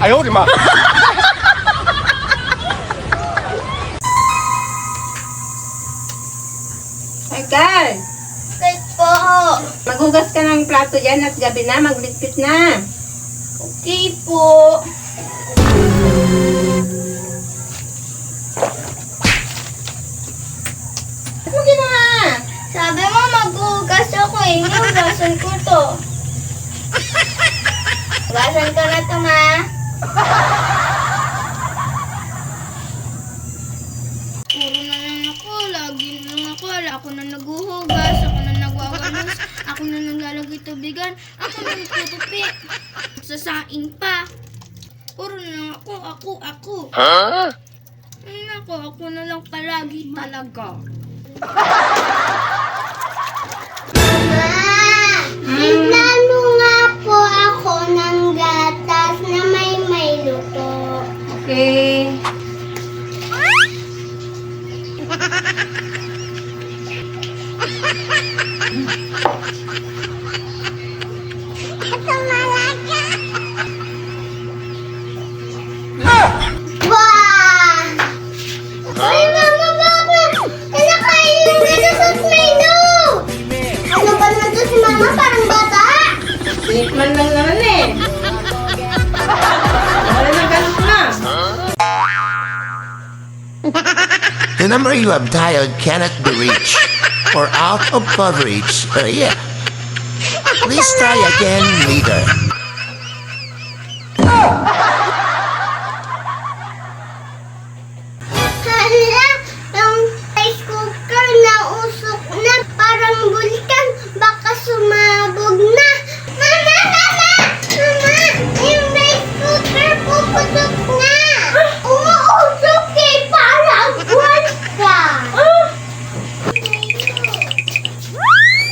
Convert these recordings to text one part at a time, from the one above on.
哎呦我的妈！ Michael, Kahit po. maghugas ka ng plato dyan at gabi na, magligpit na. Okay po. Ano mo ginawa? Sabi mo maghugas ako eh. Hugasan ko to. Hugasan ko na to, ma. Puro na lang ako. Lagi na lang ako. Ako na naghuhugas. Ako na nagwawalis. Ako na naglalagay tubigan. Ako na nagtutupi. Sasaing pa. Puro na lang ako. Ay, ako na lang palagi talaga. Itlano nga po ako ng gatas na may luto. Okay. Ito malaga. Wow! Ay, mama, bakit? Kinakain yung gatas at may note. Ano ba naman to si mama? Parang bata. Tinikman lang naman eh. Wala nang ganas na. The number you have dialed cannot be reached or out of coverage. Yeah. Please try again later. Hala, yung rice cooker na usok na parang bulkan. Baka sumabog na. Mama! Yung rice cooker puputok na. Umuusok eh, parang bulkan.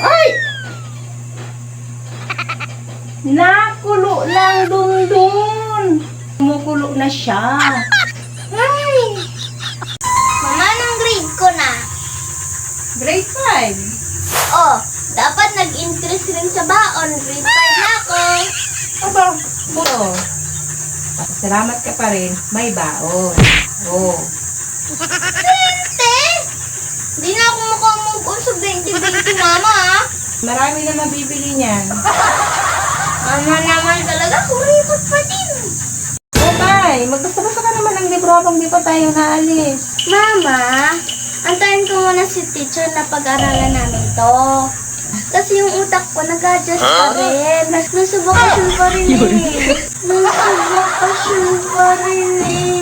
Ay! Nakulo lang dun. Kumukulo na siya. Ay! Mama, anong grade ko na? Grade 5. Oh, dapat nag-increase rin sa baon. Grade 5 na ako. Aba, oo. Salamat ka pa rin. May baon. Oo. Te, di na ako makamove on sa 2020, mama. Ah. Marami na mabibili niyan. Mama naman talaga, kuripot pa din. Okay, magbasa-basa ka naman ng libro habang di pa tayo naalis. Mama, antayin ko muna si teacher na pag-aralan namin to. Kasi yung utak ko nag-adjust pa rin. Nasa bakasyon pa rin eh. Nasa bakasyon pa rin eh.